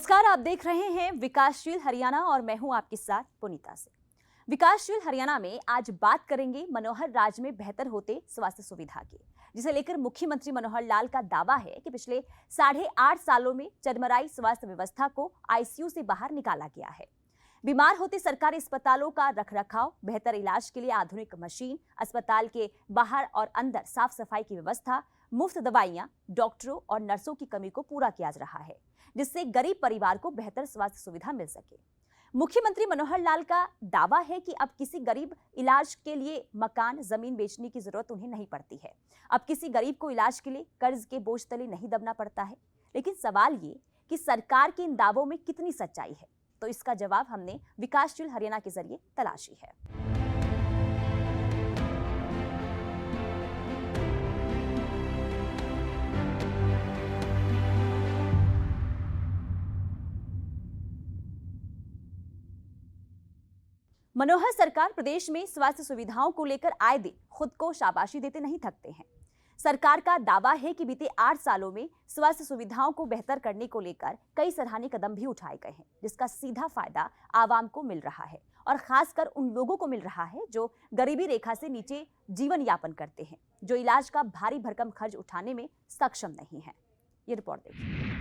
नमस्कार, आप देख रहे हैं विकासशील हरियाणा और मैं हूं आपके साथ पुनीता से। विकासशील हरियाणा में आज बात करेंगे मनोहर राज में बेहतर होते स्वास्थ्य सुविधा की, जिसे लेकर मुख्यमंत्री मनोहर लाल का दावा है कि पिछले 8.5 सालों में चरमराई स्वास्थ्य व्यवस्था को आईसीयू से बाहर निकाला गया है। बीमार होते सरकारी अस्पतालों का रखरखाव, बेहतर इलाज के लिए आधुनिक मशीन, अस्पताल के बाहर और अंदर साफ सफाई की व्यवस्था, मुफ्त दवाइयां, डॉक्टरों और नर्सों की कमी को पूरा किया जा रहा है, जिससे गरीब परिवार को बेहतर स्वास्थ्य सुविधा मिल सके। मुख्यमंत्री मनोहर लाल का दावा है कि अब किसी गरीब इलाज के लिए मकान, जमीन बेचने की जरूरत उन्हें नहीं पड़ती है। अब किसी गरीब को इलाज के लिए कर्ज के बोझ तले नहीं दबना पड़ता है। लेकिन सवाल ये कि सरकार के इन दावों में कितनी सच्चाई है, तो इसका जवाब हमने विकासशील हरियाणा के जरिए तलाशी है। मनोहर सरकार प्रदेश में स्वास्थ्य सुविधाओं को लेकर आए दिन खुद को शाबाशी देते नहीं थकते हैं। सरकार का दावा है कि बीते 8 सालों में स्वास्थ्य सुविधाओं को बेहतर करने को लेकर कई सराहनीय कदम भी उठाए गए हैं, जिसका सीधा फायदा आवाम को मिल रहा है और खासकर उन लोगों को मिल रहा है जो गरीबी रेखा से नीचे जीवन यापन करते हैं, जो इलाज का भारी भरकम खर्च उठाने में सक्षम नहीं है। ये रिपोर्ट देखिए।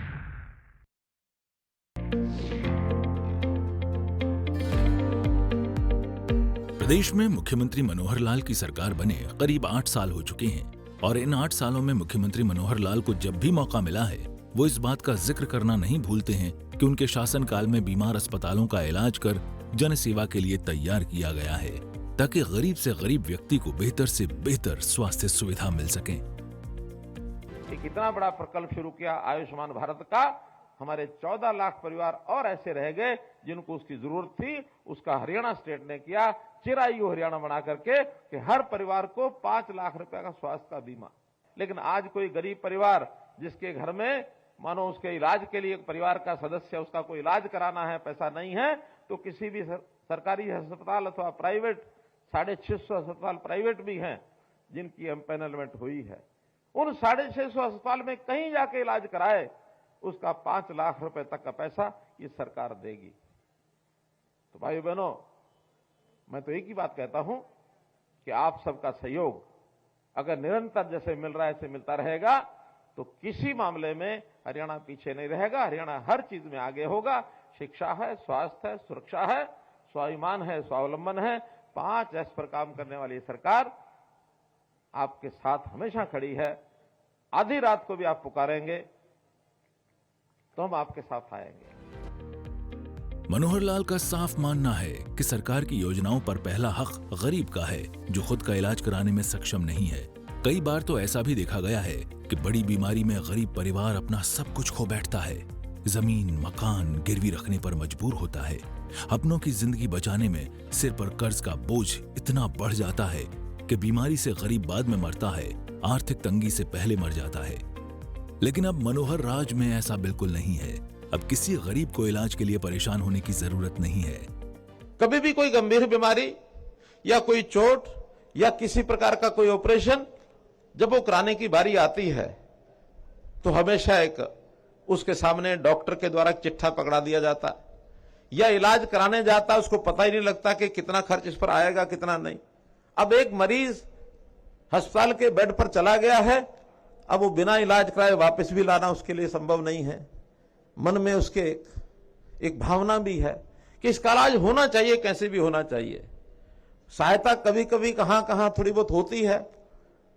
प्रदेश में मुख्यमंत्री मनोहर लाल की सरकार बने करीब 8 साल हो चुके हैं और इन 8 सालों में मुख्यमंत्री मनोहर लाल को जब भी मौका मिला है वो इस बात का जिक्र करना नहीं भूलते हैं कि उनके शासनकाल में बीमार अस्पतालों का इलाज कर जन सेवा के लिए तैयार किया गया है, ताकि गरीब से गरीब व्यक्ति को बेहतर से बेहतर स्वास्थ्य सुविधा मिल सके। एक इतना बड़ा प्रकल्प शुरू किया आयुष्मान भारत का, हमारे 14 लाख परिवार और ऐसे रह गए जिनको उसकी जरूरत थी। उसका हरियाणा स्टेट ने किया, चिरायु हरियाणा बना करके कि हर परिवार को 5 लाख रुपए का स्वास्थ्य का बीमा। लेकिन आज कोई गरीब परिवार जिसके घर में मानो उसके इलाज के लिए एक परिवार का सदस्य उसका कोई इलाज कराना है, पैसा नहीं है, तो किसी भी सरकारी अस्पताल अथवा प्राइवेट, 650 अस्पताल प्राइवेट भी हैं जिनकी एम्पैनलमेंट हुई है, उन 650 अस्पताल में कहीं जाके इलाज कराए, उसका 5 लाख रुपए तक का पैसा ये सरकार देगी। तो भाई बहनों, मैं तो एक ही बात कहता हूं कि आप सबका सहयोग अगर निरंतर जैसे मिल रहा है ऐसे मिलता रहेगा तो किसी मामले में हरियाणा पीछे नहीं रहेगा। हरियाणा हर चीज में आगे होगा। शिक्षा है, स्वास्थ्य है, सुरक्षा है, स्वाभिमान है, स्वावलंबन है, 5 एस पर काम करने वाली सरकार आपके साथ हमेशा खड़ी है। आधी रात को भी आप पुकारेंगे तो हम आपके साथ आएंगे। मनोहर लाल का साफ मानना है कि सरकार की योजनाओं पर पहला हक गरीब का है, जो खुद का इलाज कराने में सक्षम नहीं है। कई बार तो ऐसा भी देखा गया है कि बड़ी बीमारी में गरीब परिवार अपना सब कुछ खो बैठता है, जमीन मकान गिरवी रखने पर मजबूर होता है। अपनों की जिंदगी बचाने में सिर पर कर्ज का बोझ इतना बढ़ जाता है कि बीमारी से गरीब बाद में मरता है, आर्थिक तंगी से पहले मर जाता है। लेकिन अब मनोहर राज में ऐसा बिल्कुल नहीं है। अब किसी गरीब को इलाज के लिए परेशान होने की जरूरत नहीं है। कभी भी कोई गंभीर बीमारी या कोई चोट या किसी प्रकार का कोई ऑपरेशन जब वो कराने की बारी आती है तो हमेशा एक उसके सामने डॉक्टर के द्वारा चिट्ठा पकड़ा दिया जाता है या इलाज कराने जाता है, उसको पता ही नहीं लगता कि कितना खर्च इस पर आएगा कितना नहीं। अब एक मरीज अस्पताल के बेड पर चला गया है, अब वो बिना इलाज कराए वापस भी लाना उसके लिए संभव नहीं है। मन में उसके एक भावना भी है कि इसका इलाज होना चाहिए, कैसे भी होना चाहिए। सहायता कभी कभी कहां थोड़ी बहुत होती है,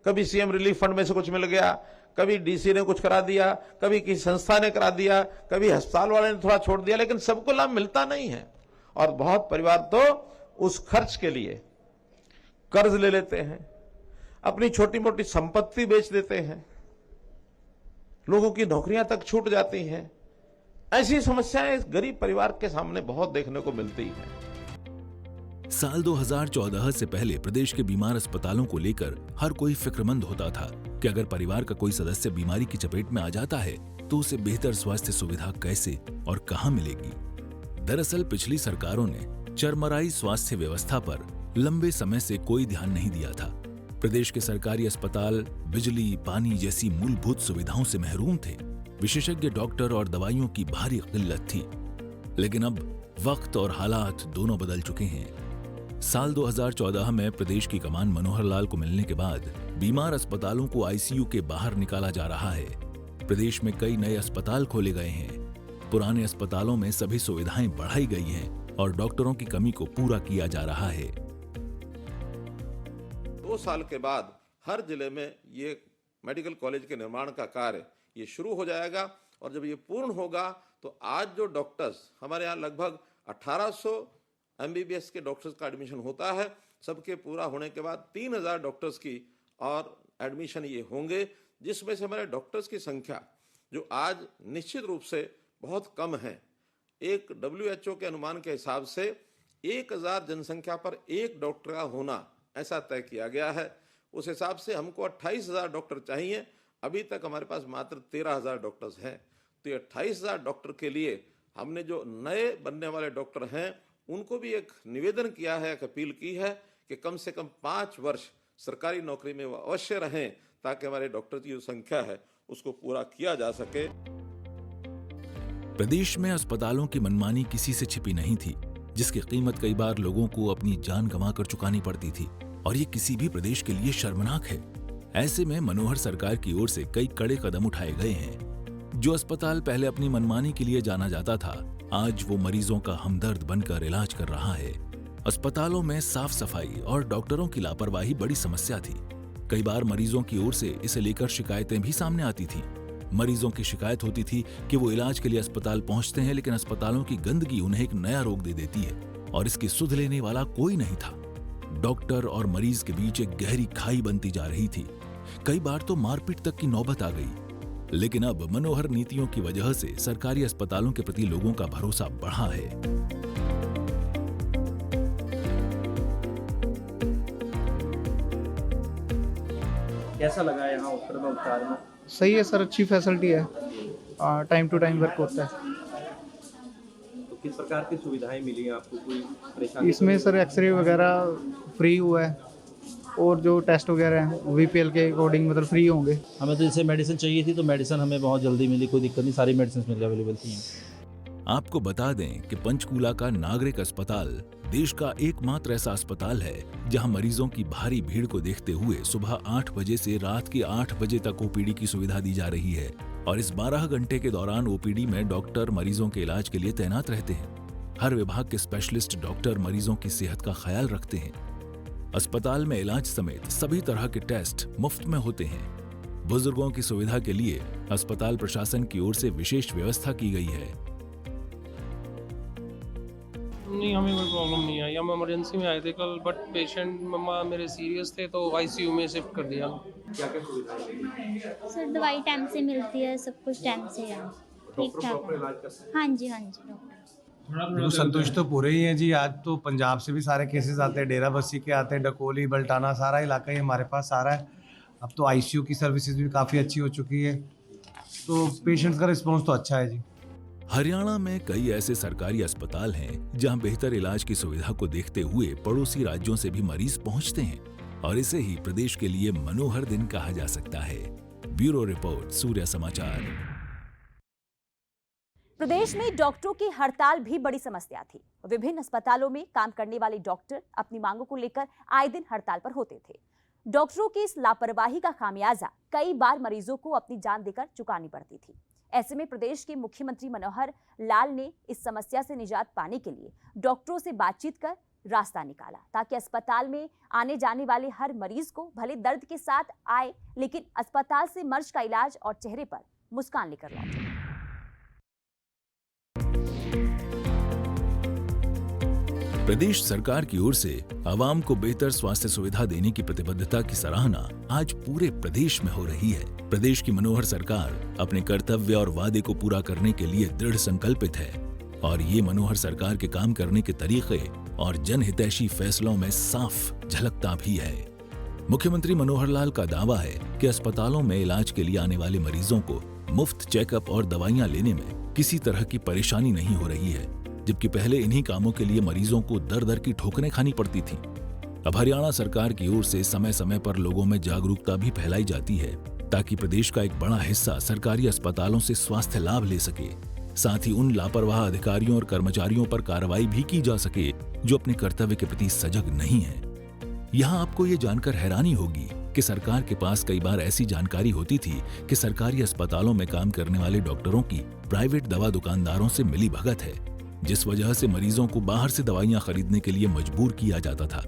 कभी सीएम रिलीफ फंड में से कुछ मिल गया, कभी डीसी ने कुछ करा दिया, कभी किसी संस्था ने करा दिया, कभी अस्पताल वाले ने थोड़ा छोड़ दिया, लेकिन सबको लाभ मिलता नहीं है। और बहुत परिवार तो उस खर्च के लिए कर्ज ले लेते हैं, अपनी छोटी मोटी संपत्ति बेच देते हैं, लोगों की नौकरियां तक छूट जाती हैं। ऐसी समस्याएं इस गरीब परिवार के सामने बहुत देखने को मिलती हैं। साल 2014 से पहले प्रदेश के बीमार अस्पतालों को लेकर हर कोई फिक्रमंद होता था कि अगर परिवार का कोई सदस्य बीमारी की चपेट में आ जाता है तो उसे बेहतर स्वास्थ्य सुविधा कैसे और कहां मिलेगी। दरअसल पिछली सरकारों ने चरमराई स्वास्थ्य व्यवस्था पर लंबे समय से कोई ध्यान नहीं दिया था। प्रदेश के सरकारी अस्पताल बिजली, पानी जैसी मूलभूत सुविधाओं से महरूम थे। विशेषज्ञ डॉक्टर और दवाइयों की भारी किल्लत थी। लेकिन अब वक्त और हालात दोनों बदल चुके हैं। साल 2014 में प्रदेश की कमान मनोहर लाल को मिलने के बाद बीमार अस्पतालों को आईसीयू के बाहर निकाला जा रहा है। प्रदेश में कई नए अस्पताल खोले गए हैं। पुराने अस्पतालों में सभी सुविधाएं बढ़ाई गई हैं और डॉक्टरों की कमी को पूरा किया जा रहा है। 2 साल के बाद हर जिले में ये मेडिकल कॉलेज के निर्माण का कार्य ये शुरू हो जाएगा और जब ये पूर्ण होगा तो आज जो डॉक्टर्स हमारे यहाँ लगभग 1800 एमबीबीएस के डॉक्टर्स का एडमिशन होता है, सबके पूरा होने के बाद 3000 डॉक्टर्स की और एडमिशन ये होंगे, जिसमें से हमारे डॉक्टर्स की संख्या जो आज निश्चित रूप से बहुत कम है। एक WHO के अनुमान के हिसाब से 1000 जनसंख्या पर एक डॉक्टर का होना ऐसा तय किया गया है। उस हिसाब से हमको 28,000 डॉक्टर चाहिए। अभी तक हमारे पास मात्र 13,000 डॉक्टर्स हैं। तो ये 28,000 डॉक्टर के लिए हमने जो नए बनने वाले डॉक्टर हैं उनको भी एक निवेदन किया है, एक अपील की है कि कम से कम 5 वर्ष सरकारी नौकरी में वो अवश्य रहें ताकि हमारे डॉक्टर की जो संख्या है उसको पूरा किया जा सके। प्रदेश में अस्पतालों की मनमानी किसी से छिपी नहीं थी, जिसकी कीमत कई बार लोगों को अपनी जान गंवाकर चुकानी पड़ती थी और ये किसी भी प्रदेश के लिए शर्मनाक है। ऐसे में मनोहर सरकार की ओर से कई कड़े कदम उठाए गए हैं। जो अस्पताल पहले अपनी मनमानी के लिए जाना जाता था, आज वो मरीजों का हमदर्द बनकर इलाज कर रहा है। अस्पतालों में साफ सफाई और डॉक्टरों की लापरवाही बड़ी समस्या थी। कई बार मरीजों की ओर से इसे लेकर शिकायतें भी सामने आती थी। मरीजों की शिकायत होती थी कि वो इलाज के लिए अस्पताल पहुंचते हैं, लेकिन अस्पतालों की गंदगी उन्हें एक नया रोग दे देती है और इसकी सुध लेने वाला कोई नहीं था। डॉक्टर और मरीज के बीच एक गहरी खाई बनती जा रही थी। कई बार तो मारपीट तक की नौबत आ गई। लेकिन अब मनोहर नीतियों की वजह से सरकारी अस्पतालों के प्रति लोगों का भरोसा बढ़ा है। कैसा लगा यहाँ उत्तर में उपचार में? सही है सर, अच्छी फैसिलिटी है, टाइम टू टाइम वर्क होता है। तो किस प्रकार की सुविधाएं मिली हैं आपको? कोई परेशानी? इसमें सर एक्सरे वगैरह फ्री हुआ है और जो टेस्ट वगैरह हैं वीपीएल के अकॉर्डिंग मतलब फ्री होंगे। हमें तो जैसे मेडिसिन चाहिए थी तो मेडिसिन हमें बहुत जल्दी मिली, कोई दिक्कत नहीं, सारी मेडिसिन मिल अवेलेबल थी। आपको बता दें कि पंचकूला का नागरिक अस्पताल देश का एकमात्र ऐसा अस्पताल है जहां मरीजों की भारी भीड़ को देखते हुए सुबह 8 बजे से रात के 8 बजे तक ओपीडी की सुविधा दी जा रही है और इस 12 घंटे के दौरान ओपीडी में डॉक्टर मरीजों के इलाज के लिए तैनात रहते हैं। हर विभाग के स्पेशलिस्ट डॉक्टर मरीजों की सेहत का ख्याल रखते हैं। अस्पताल में इलाज समेत सभी तरह के टेस्ट मुफ्त में होते हैं। बुजुर्गों की सुविधा के लिए अस्पताल प्रशासन की ओर से विशेष व्यवस्था की गई है। नहीं, हमें कोई प्रॉब्लम नहीं आई। हम इमरजेंसी में आए थे कल, बट पेशेंट मम्मा मेरे सीरियस थे तो आईसीयू में शिफ्ट कर दिया। क्या क्या सुविधाएं मिली? सर दवाई टाइम से मिलती है, सब कुछ टाइम से है, ठीक ठाक प्रॉपर है। इलाज करते हैं? हाँ जी डॉक्टर। बिल्कुल संतुष्ट तो पूरे ही हैं जी। आज तो पंजाब से भी सारे केसेस आते हैं, डेरा बस्सी के आते हैं, डकोली, बल्टाना, सारा इलाका ही हमारे पास सारा है। अब तो आईसीयू की सर्विसेज भी काफ़ी अच्छी हो चुकी है, तो पेशेंट्स का रिस्पॉन्स तो अच्छा है जी। हरियाणा में कई ऐसे सरकारी अस्पताल हैं जहां बेहतर इलाज की सुविधा को देखते हुए पड़ोसी राज्यों से भी मरीज पहुंचते हैं और इसे ही प्रदेश के लिए मनोहर दिन कहा जा सकता है। ब्यूरो रिपोर्ट, सूर्य समाचार। प्रदेश में डॉक्टरों की हड़ताल भी बड़ी समस्या थी। विभिन्न अस्पतालों में काम करने वाले डॉक्टर अपनी मांगों को लेकर आए दिन हड़ताल पर होते थे। डॉक्टरों की इस लापरवाही का खामियाजा कई बार मरीजों को अपनी जान देकर चुकानी पड़ती थी। ऐसे में प्रदेश के मुख्यमंत्री मनोहर लाल ने इस समस्या से निजात पाने के लिए डॉक्टरों से बातचीत कर रास्ता निकाला, ताकि अस्पताल में आने जाने वाले हर मरीज को भले दर्द के साथ आए, लेकिन अस्पताल से मर्ज का इलाज और चेहरे पर मुस्कान लेकर लौटे। प्रदेश सरकार की ओर से आवाम को बेहतर स्वास्थ्य सुविधा देने की प्रतिबद्धता की सराहना आज पूरे प्रदेश में हो रही है। प्रदेश की मनोहर सरकार अपने कर्तव्य और वादे को पूरा करने के लिए दृढ़ संकल्पित है और ये मनोहर सरकार के काम करने के तरीके और जनहितैषी फैसलों में साफ झलकता भी है। मुख्यमंत्री मनोहर लाल का दावा है कि अस्पतालों में इलाज के लिए आने वाले मरीजों को मुफ्त चेकअप और दवाइयां लेने में किसी तरह की परेशानी नहीं हो रही है, जबकि पहले इन्हीं कामों के लिए मरीजों को दर दर की ठोकरें खानी पड़ती थी। अब हरियाणा सरकार की ओर से समय समय पर लोगों में जागरूकता भी फैलाई जाती है ताकि प्रदेश का एक बड़ा हिस्सा सरकारी अस्पतालों से स्वास्थ्य लाभ ले सके। साथ ही उन लापरवाह अधिकारियों और कर्मचारियों पर कार्रवाई भी की जा सके जो अपने कर्तव्य के प्रति सजग नहीं है। यहाँ आपको ये जानकर हैरानी होगी कि सरकार के पास कई बार ऐसी जानकारी होती थी कि सरकारी अस्पतालों में काम करने वाले डॉक्टरों की प्राइवेट दवा दुकानदारों से मिली भगत है, जिस वजह से मरीजों को बाहर से दवाइयां खरीदने के लिए मजबूर किया जाता था।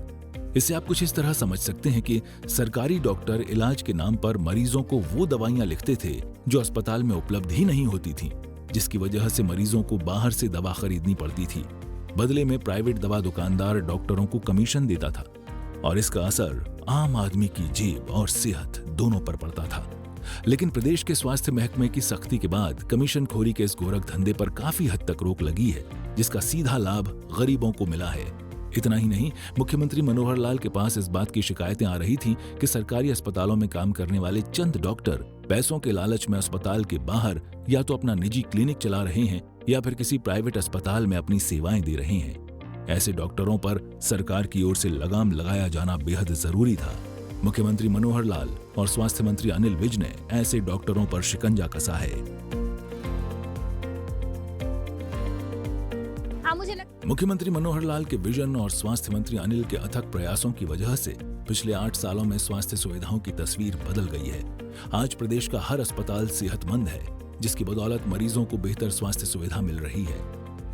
इससे आप कुछ इस तरह समझ सकते हैं कि सरकारी डॉक्टर इलाज के नाम पर मरीजों को वो दवाइयां लिखते थे जो अस्पताल में उपलब्ध ही नहीं होती थी, जिसकी वजह से मरीजों को बाहर से दवा खरीदनी पड़ती थी। बदले में प्राइवेट दवा दुकानदार डॉक्टरों को कमीशन देता था और इसका असर आम आदमी की जेब और सेहत दोनों पर पड़ता था। लेकिन प्रदेश के स्वास्थ्य महकमे की सख्ती के बाद कमीशनखोरी के इस गोरख धंधे पर काफी हद तक रोक लगी है, जिसका सीधा लाभ गरीबों को मिला है। इतना ही नहीं, मुख्यमंत्री मनोहर लाल के पास इस बात की शिकायतें आ रही थीं कि सरकारी अस्पतालों में काम करने वाले चंद डॉक्टर पैसों के लालच में अस्पताल के बाहर या तो अपना निजी क्लिनिक चला रहे हैं या फिर किसी प्राइवेट अस्पताल में अपनी सेवाएं दे रहे हैं। ऐसे डॉक्टरों पर सरकार की ओर से लगाम लगाया जाना बेहद जरूरी था। मुख्यमंत्री मनोहर लाल और स्वास्थ्य मंत्री अनिल विज ने ऐसे डॉक्टरों पर शिकंजा कसा है। मुख्यमंत्री मनोहर लाल के विजन और स्वास्थ्य मंत्री अनिल के अथक प्रयासों की वजह से पिछले 8 सालों में स्वास्थ्य सुविधाओं की तस्वीर बदल गई है। आज प्रदेश का हर अस्पताल सेहतमंद है, जिसकी बदौलत मरीजों को बेहतर स्वास्थ्य सुविधा मिल रही है।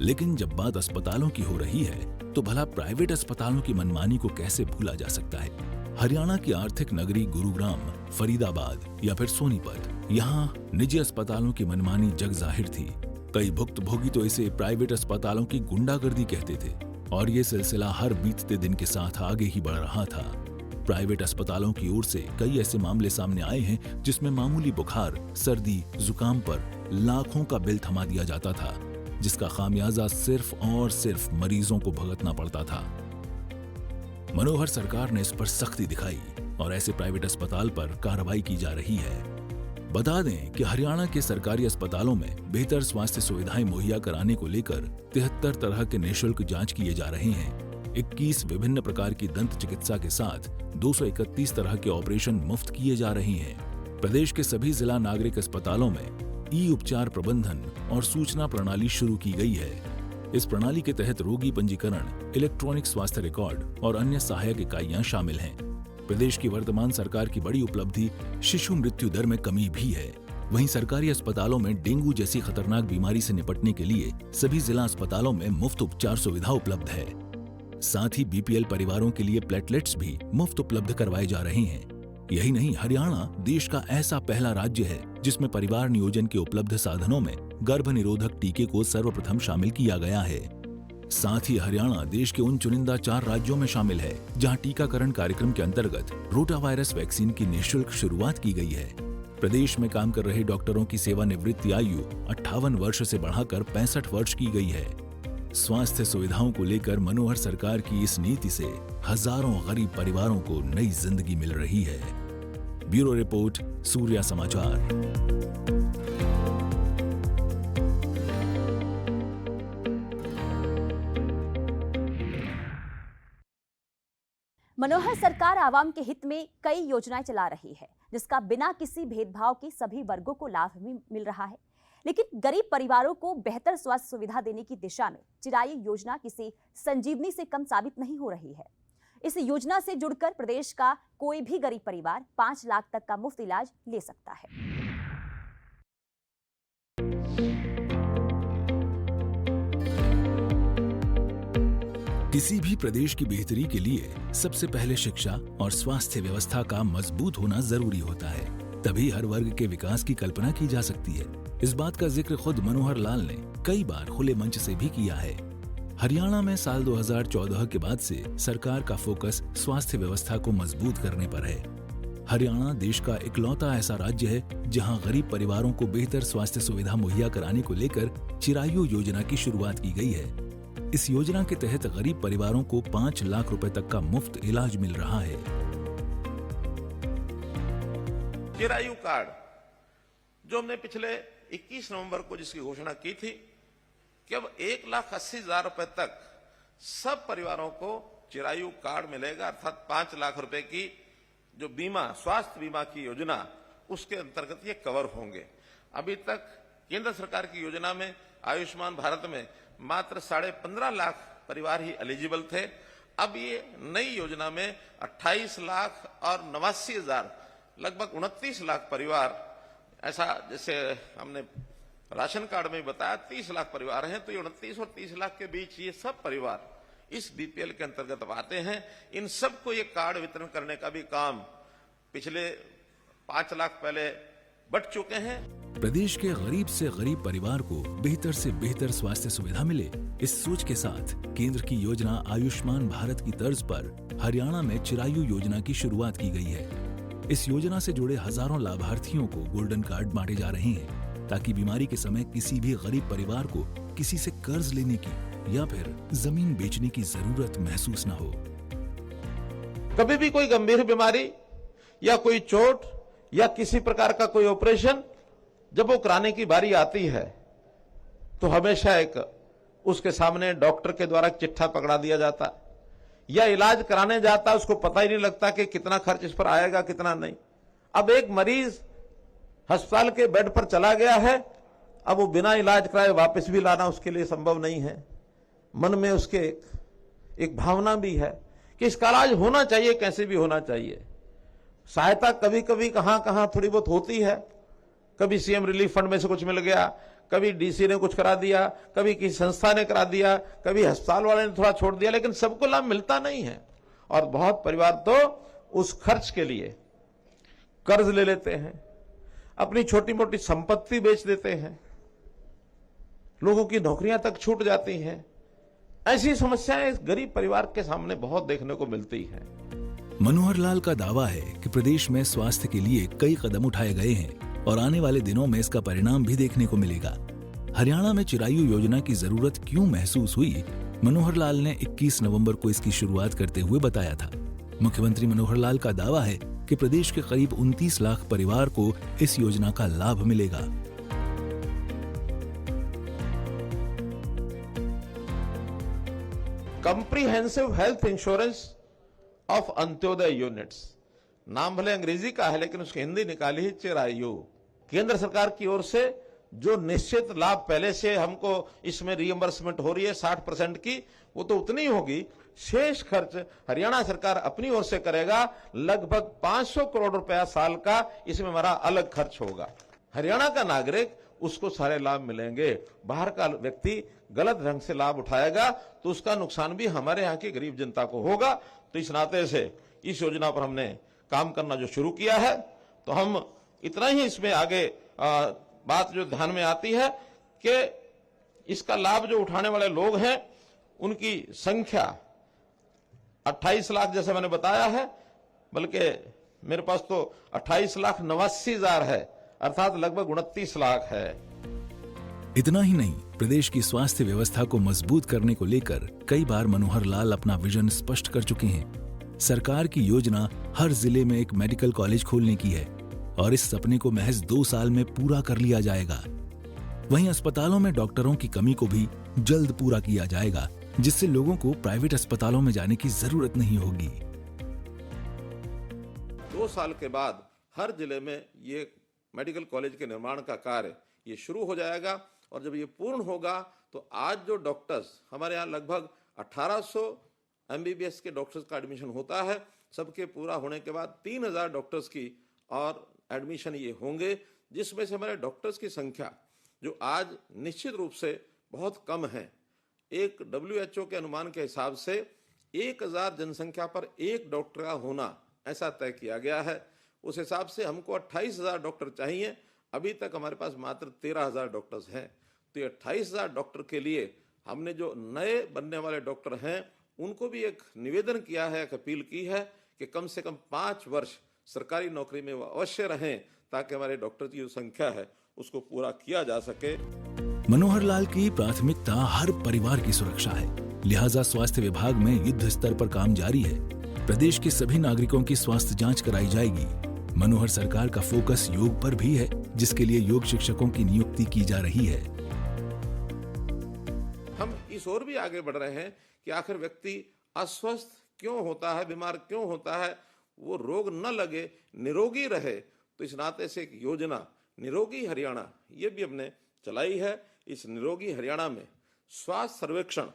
लेकिन जब बात अस्पतालों की हो रही है तो भला प्राइवेट अस्पतालों की मनमानी को कैसे भूला जा सकता है। हरियाणा की आर्थिक नगरी गुरुग्राम, फरीदाबाद या फिर सोनीपत, यहाँ निजी अस्पतालों की मनमानी जग जाहिर थी। कई भुक्तभोगी तो इसे प्राइवेट अस्पतालों की गुंडागर्दी कहते थे और ये सिलसिला हर बीतते दिन के साथ आगे ही बढ़ रहा था। प्राइवेट अस्पतालों की ओर से कई ऐसे मामले सामने आए हैं जिसमें मामूली बुखार, सर्दी, जुकाम पर लाखों का बिल थमा दिया जाता था, जिसका खामियाजा सिर्फ और सिर्फ मरीजों को भुगतना पड़ता था। मनोहर सरकार ने इस पर सख्ती दिखाई और ऐसे प्राइवेट अस्पताल पर कार्रवाई की जा रही है। बता दें कि हरियाणा के सरकारी अस्पतालों में बेहतर स्वास्थ्य सुविधाएं मुहैया कराने को लेकर 73 तरह के निःशुल्क जांच किए जा रहे हैं। 21 विभिन्न प्रकार की दंत चिकित्सा के साथ 231 तरह के ऑपरेशन मुफ्त किए जा रहे हैं। प्रदेश के सभी जिला नागरिक अस्पतालों में ई उपचार प्रबंधन और सूचना प्रणाली शुरू की गई है। इस प्रणाली के तहत रोगी पंजीकरण, इलेक्ट्रॉनिक स्वास्थ्य रिकॉर्ड और अन्य सहायक इकाइयां शामिल हैं। प्रदेश की वर्तमान सरकार की बड़ी उपलब्धि शिशु मृत्यु दर में कमी भी है। वहीं सरकारी अस्पतालों में डेंगू जैसी खतरनाक बीमारी से निपटने के लिए सभी जिला अस्पतालों में मुफ्त उपचार सुविधा उपलब्ध है। साथ ही बीपीएल परिवारों के लिए प्लेटलेट्स भी मुफ्त उपलब्ध करवाए जा रहे हैं। यही नहीं, हरियाणा देश का ऐसा पहला राज्य है जिसमें परिवार नियोजन के उपलब्ध साधनों में गर्भ निरोधक टीके को सर्वप्रथम शामिल किया गया है। साथ ही हरियाणा देश के उन चुनिंदा 4 राज्यों में शामिल है जहां टीकाकरण कार्यक्रम के अंतर्गत रोटा वायरस वैक्सीन की निःशुल्क शुरुआत की गई है। प्रदेश में काम कर रहे डॉक्टरों की सेवानिवृत्ति आयु 58 वर्ष से बढ़ाकर 65 वर्ष की गई है। स्वास्थ्य सुविधाओं को लेकर मनोहर सरकार की इस नीति से हजारों गरीब परिवारों को नई जिंदगी मिल रही है। ब्यूरो रिपोर्ट, सूर्या समाचार। मनोहर सरकार आवाम के हित में कई योजनाएं चला रही है, जिसका बिना किसी भेदभाव के सभी वर्गों को लाभ भी मिल रहा है। लेकिन गरीब परिवारों को बेहतर स्वास्थ्य सुविधा देने की दिशा में चिरायु योजना किसी संजीवनी से कम साबित नहीं हो रही है। इस योजना से जुड़कर प्रदेश का कोई भी गरीब परिवार 5 लाख तक का मुफ्त इलाज ले सकता है। किसी भी प्रदेश की बेहतरी के लिए सबसे पहले शिक्षा और स्वास्थ्य व्यवस्था का मजबूत होना जरूरी होता है। तभी हर वर्ग के विकास की कल्पना की जा सकती है। इस बात का जिक्र खुद मनोहर लाल ने कई बार खुले मंच से भी किया है। हरियाणा में साल 2014 के बाद से सरकार का फोकस स्वास्थ्य व्यवस्था को मजबूत करने पर है। हरियाणा देश का इकलौता ऐसा राज्य है जहां गरीब परिवारों को बेहतर स्वास्थ्य सुविधा मुहैया कराने को लेकर चिरायु योजना की शुरुआत की गई है। इस योजना के तहत गरीब परिवारों को 5 लाख रुपए तक का मुफ्त इलाज मिल रहा है। चिरायु कार्ड जो हमने पिछले 21 नवंबर को जिसकी घोषणा की थी कि अब 1,80,000 रुपए तक सब परिवारों को चिरायु कार्ड मिलेगा, अर्थात 5 लाख रुपए की जो बीमा, स्वास्थ्य बीमा की योजना उसके अंतर्गत ये कवर होंगे। अभी तक केंद्र सरकार की योजना में आयुष्मान भारत में मात्र 15.5 लाख परिवार ही एलिजिबल थे। अब ये नई योजना में 28 लाख और 89,000 लगभग 29 लाख परिवार, ऐसा जैसे हमने राशन कार्ड में बताया 30 लाख परिवार हैं, तो ये 29 और 30 लाख के बीच ये सब परिवार इस बीपीएल के अंतर्गत अब आते हैं। इन सबको ये कार्ड वितरण करने का भी काम पिछले 5 लाख पहले बढ़ चुके हैं। प्रदेश के गरीब से गरीब परिवार को बेहतर से बेहतर स्वास्थ्य सुविधा मिले, इस सोच के साथ केंद्र की योजना आयुष्मान भारत की तर्ज पर हरियाणा में चिरायु योजना की शुरुआत की गई है। इस योजना से जुड़े हजारों लाभार्थियों को गोल्डन कार्ड बांटे जा रहे हैं, ताकि बीमारी के समय किसी भी गरीब परिवार को किसी से कर्ज लेने की या फिर जमीन बेचने की जरूरत महसूस न हो। कभी भी कोई गंभीर बीमारी या कोई चोट या किसी प्रकार का कोई ऑपरेशन जब वो कराने की बारी आती है, तो हमेशा एक उसके सामने डॉक्टर के द्वारा चिट्ठा पकड़ा दिया जाता, या इलाज कराने जाता, उसको पता ही नहीं लगता कि कितना खर्च इस पर आएगा कितना नहीं। अब एक मरीज अस्पताल के बेड पर चला गया है, अब वो बिना इलाज कराए वापस भी लाना उसके लिए संभव नहीं है। मन में उसके एक भावना भी है कि इसका इलाज होना चाहिए, कैसे भी होना चाहिए। सहायता कभी कभी कहां थोड़ी बहुत होती है, कभी सीएम रिलीफ फंड में से कुछ मिल गया, कभी डीसी ने कुछ करा दिया, कभी किसी संस्था ने करा दिया, कभी अस्पताल वाले ने थोड़ा छोड़ दिया, लेकिन सबको लाभ मिलता नहीं है। और बहुत परिवार तो उस खर्च के लिए कर्ज ले लेते हैं, अपनी छोटी मोटी संपत्ति बेच देते हैं, लोगों की नौकरियां तक छूट जाती हैं। ऐसी समस्याएं इस गरीब परिवार के सामने बहुत देखने को मिलती हैं। मनोहर लाल का दावा है कि प्रदेश में स्वास्थ्य के लिए कई कदम उठाए गए हैं और आने वाले दिनों में इसका परिणाम भी देखने को मिलेगा। हरियाणा में चिरायु योजना की जरूरत क्यों महसूस हुई, मनोहर लाल ने 21 नवंबर को इसकी शुरुआत करते हुए बताया था। मुख्यमंत्री मनोहर लाल का दावा है कि प्रदेश के करीब 29 लाख परिवार को इस योजना का लाभ मिलेगा। Comprehensive health insurance of Antyodaya units, नाम भले अंग्रेजी का है लेकिन उसकी हिंदी निकाली है चिरायु। केंद्र सरकार की ओर से जो निश्चित लाभ पहले से हमको इसमें रिइंबर्समेंट हो रही है 60% की, वो तो उतनी होगी। शेष खर्च हरियाणा सरकार अपनी ओर से करेगा। लगभग 500 करोड़ रुपया साल का इसमें हमारा अलग खर्च होगा। हरियाणा का नागरिक उसको सारे लाभ मिलेंगे। बाहर का व्यक्ति गलत ढंग से लाभ उठाएगा तो उसका नुकसान भी हमारे यहाँ की गरीब जनता को होगा। तो इस नाते से इस योजना पर हमने काम करना जो शुरू किया है, तो हम इतना ही इसमें आगे बात जो ध्यान में आती है कि इसका लाभ जो उठाने वाले लोग हैं उनकी संख्या 28 लाख जैसे मैंने बताया है, बल्कि मेरे पास तो 28,89,000 है, अर्थात लगभग 29 लाख है। इतना ही नहीं, प्रदेश की स्वास्थ्य व्यवस्था को मजबूत करने को लेकर कई बार मनोहर लाल अपना विजन स्पष्ट कर चुके हैं। सरकार की योजना हर जिले में एक मेडिकल कॉलेज खोलने की है और इस सपने को महज 2 साल में पूरा कर लिया जाएगा। वहीं अस्पतालों में डॉक्टरों की कमी को भी जल्द पूरा किया जाएगा, जिससे लोगों को प्राइवेट अस्पतालों में जाने की जरूरत नहीं होगी। 2 साल के बाद हर जिले में ये मेडिकल कॉलेज के निर्माण का कार्य ये शुरू हो जाएगा और जब ये पूर्ण होगा तो आज जो डॉक्टर्स हमारे यहाँ लगभग 1800 एमबीबीएस के डॉक्टर्स का एडमिशन होता है, सबके पूरा होने के बाद 3000 डॉक्टर्स की और एडमिशन ये होंगे, जिसमें से हमारे डॉक्टर्स की संख्या जो आज निश्चित रूप से बहुत कम है। एक WHO के अनुमान के हिसाब से 1000 जनसंख्या पर एक डॉक्टर का होना ऐसा तय किया गया है। उस हिसाब से हमको 28,000 डॉक्टर चाहिए। अभी तक हमारे पास मात्र 13,000 डॉक्टर्स हैं। तो ये 28,000 डॉक्टर के लिए हमने जो नए बनने वाले डॉक्टर हैं उनको भी एक निवेदन किया है, एक अपील की है कि कम से कम 5 वर्ष सरकारी नौकरी में वो अवश्य रहें, ताकि हमारे डॉक्टर की जो संख्या है उसको पूरा किया जा सके। मनोहर लाल की प्राथमिकता हर परिवार की सुरक्षा है, लिहाजा स्वास्थ्य विभाग में युद्ध स्तर पर काम जारी है। प्रदेश के सभी नागरिकों की स्वास्थ्य जांच कराई जाएगी। मनोहर सरकार का फोकस योग पर भी है, जिसके लिए योग शिक्षकों की नियुक्ति की जा रही है। हम इस ओर भी आगे बढ़ रहे हैं कि आखिर व्यक्ति अस्वस्थ क्यों होता है, बीमार क्यों होता है, वो रोग न लगे, निरोगी रहे, तो इस नाते से एक योजना निरोगी हरियाणा ये भी हमने चलाई है। इस निरोगी हरियाणा में स्वास्थ्य सर्वेक्षण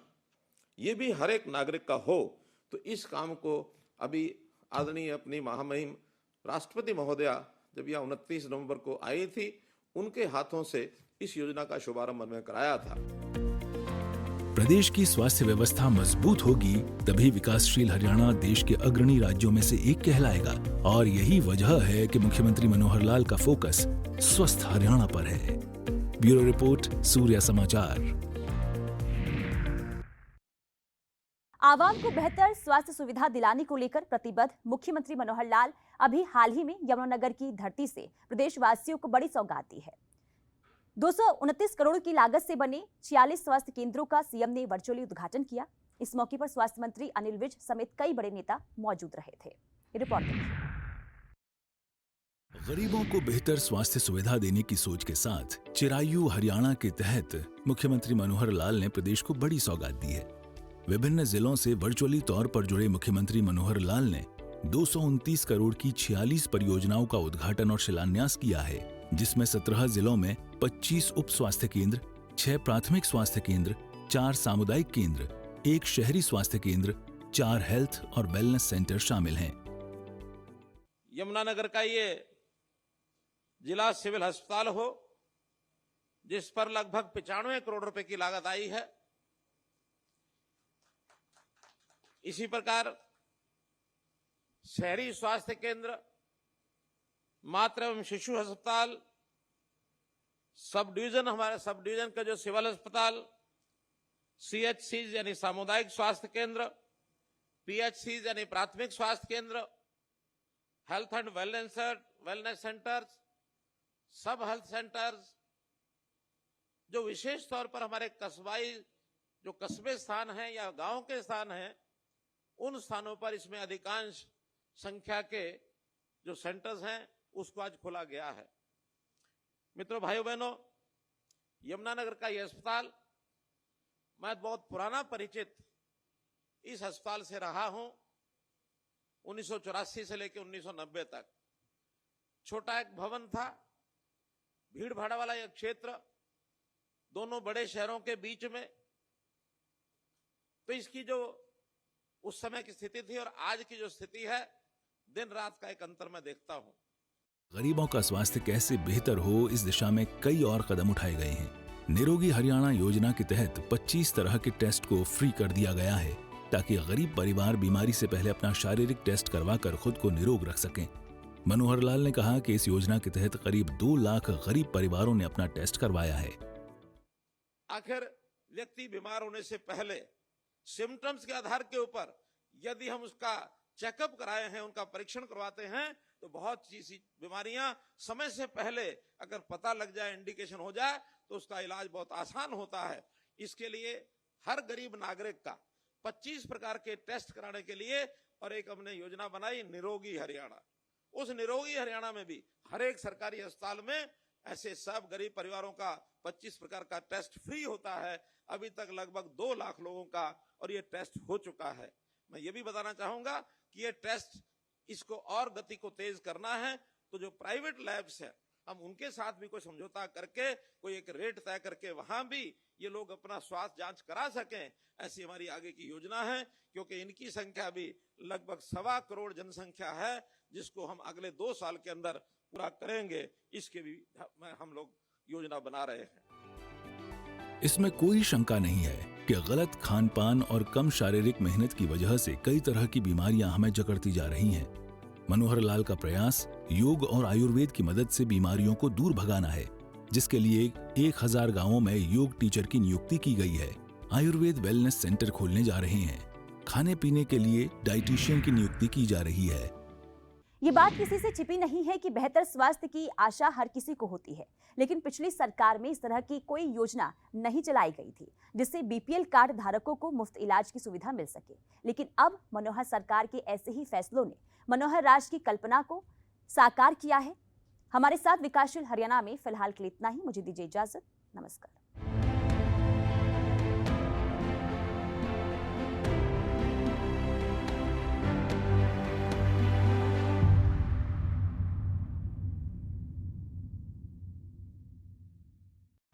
ये भी हर एक नागरिक का हो, तो इस काम को अभी आदरणीय अपनी महामहिम राष्ट्रपति महोदया जब यह 29 नवंबर को आई थी, उनके हाथों से इस योजना का शुभारंभ हमने कराया था। प्रदेश की स्वास्थ्य व्यवस्था मजबूत होगी तभी विकासशील हरियाणा देश के अग्रणी राज्यों में से एक कहलाएगा। और यही वजह है कि मुख्यमंत्री मनोहर लाल का फोकस स्वस्थ हरियाणा पर है। ब्यूरो रिपोर्ट, सूर्या समाचार। आवाम को बेहतर स्वास्थ्य सुविधा दिलाने को लेकर प्रतिबद्ध मुख्यमंत्री मनोहर लाल अभी हाल ही में यमुनानगर की धरती से प्रदेशवासियों को बड़ी सौगात दी है। 229 करोड़ की लागत से बने 46 स्वास्थ्य केंद्रों का सीएम ने वर्चुअली उद्घाटन किया। इस मौके पर स्वास्थ्य मंत्री अनिल विज समेत कई बड़े नेता मौजूद रहे थे। रिपोर्ट देखिए। गरीबों को बेहतर स्वास्थ्य सुविधा देने की सोच के साथ चिरायु हरियाणा के तहत मुख्यमंत्री मनोहर लाल ने प्रदेश को बड़ी सौगात दी है। विभिन्न जिलों से वर्चुअली तौर पर जुड़े मुख्यमंत्री मनोहर लाल ने 229 करोड़ की 46 परियोजनाओं का उद्घाटन और शिलान्यास किया है, जिसमें 17 जिलों में 25 उप स्वास्थ्य केंद्र, 6 प्राथमिक स्वास्थ्य केंद्र, 4 सामुदायिक केंद्र, 1 शहरी स्वास्थ्य केंद्र, 4 हेल्थ और वेलनेस सेंटर शामिल हैं। यमुनानगर का ये जिला सिविल अस्पताल हो, जिस पर लगभग 95 करोड़ रुपए की लागत आई है। इसी प्रकार शहरी स्वास्थ्य केंद्र, मातृ एवं शिशु अस्पताल, सब डिवीजन, हमारे सब डिवीजन का जो सिविल अस्पताल, CHC यानी सामुदायिक स्वास्थ्य केंद्र, PHC यानी प्राथमिक स्वास्थ्य केंद्र, हेल्थ एंड वेलनेस सेंटर्स, सब हेल्थ सेंटर्स, जो विशेष तौर पर हमारे कस्बाई जो कस्बे स्थान हैं या गांव के स्थान हैं, उन स्थानों पर इसमें अधिकांश संख्या के जो सेंटर्स हैं उसको आज खोला गया है। मित्रों, भाइयों बहनों, यमुनानगर का यह अस्पताल, मैं बहुत पुराना परिचित इस अस्पताल से रहा हूं। 1984 से लेकर 1990 तक छोटा एक भवन था, भीड़ भाड़ वाला यह क्षेत्र, दोनों बड़े शहरों के बीच में। तो इसकी जो उस समय की स्थिति थी और आज की जो स्थिति है, दिन रात का एक अंतर मैं देखता हूं। गरीबों का स्वास्थ्य कैसे बेहतर हो, इस दिशा में कई और कदम उठाए गए हैं। निरोगी हरियाणा योजना के तहत 25 तरह के टेस्ट को फ्री कर दिया गया है, ताकि गरीब परिवार बीमारी से पहले अपना शारीरिक टेस्ट करवाकर खुद को निरोग रख सकें। मनोहर लाल ने कहा कि इस योजना के तहत करीब 2 लाख गरीब परिवारों ने अपना टेस्ट करवाया है। आखिर व्यक्ति बीमार होने से पहले सिम्टम्स के आधार के ऊपर यदि हम उसका चेकअप कराए हैं, उनका परीक्षण करवाते हैं, तो बहुत सी बीमारियां समय से पहले अगर पता लग जाए, इंडिकेशन हो जाए, तो उसका इलाज बहुत आसान होता है। इसके लिए हर गरीब नागरिक का 25 प्रकार के टेस्ट कराने के लिए और एक हमने योजना बनाई, निरोगी हरियाणा। उस निरोगी हरियाणा में भी हर एक सरकारी अस्पताल में ऐसे सब गरीब परिवारों का 25 प्रकार का टेस्ट फ्री होता है। अभी तक लगभग 2 लाख लोगों का और ये टेस्ट हो चुका है। मैं ये भी बताना चाहूंगा कि ये टेस्ट, इसको और गति को तेज करना है, तो जो प्राइवेट लैब्स है, हम उनके साथ भी कोई समझौता करके कोई एक रेट तय करके वहां भी ये लोग अपना स्वास्थ्य जांच करा सकें, ऐसी हमारी आगे की योजना है। क्योंकि इनकी संख्या भी लगभग 1.25 करोड़ जनसंख्या है, जिसको हम अगले 2 साल के अंदर पूरा करेंगे। इसके भी हम लोग योजना बना रहे हैं। इसमें कोई शंका नहीं है कि गलत खान पान और कम शारीरिक मेहनत की वजह से कई तरह की बीमारियां हमें जकड़ती जा रही हैं। मनोहर लाल का प्रयास योग और आयुर्वेद की मदद से बीमारियों को दूर भगाना है, जिसके लिए 1000 गांवों में योग टीचर की नियुक्ति की गई है। आयुर्वेद वेलनेस सेंटर खोलने जा रहे हैं। खाने पीने के लिए डाइटिशियन की नियुक्ति की जा रही है। ये बात किसी से छिपी नहीं है कि बेहतर स्वास्थ्य की आशा हर किसी को होती है, लेकिन पिछली सरकार में इस तरह की कोई योजना नहीं चलाई गई थी जिससे बीपीएल कार्ड धारकों को मुफ्त इलाज की सुविधा मिल सके। लेकिन अब मनोहर सरकार के ऐसे ही फैसलों ने मनोहर राज की कल्पना को साकार किया है। हमारे साथ विकासशील हरियाणा में फिलहाल के लिए इतना ही। मुझे दीजिए इजाजत। नमस्कार।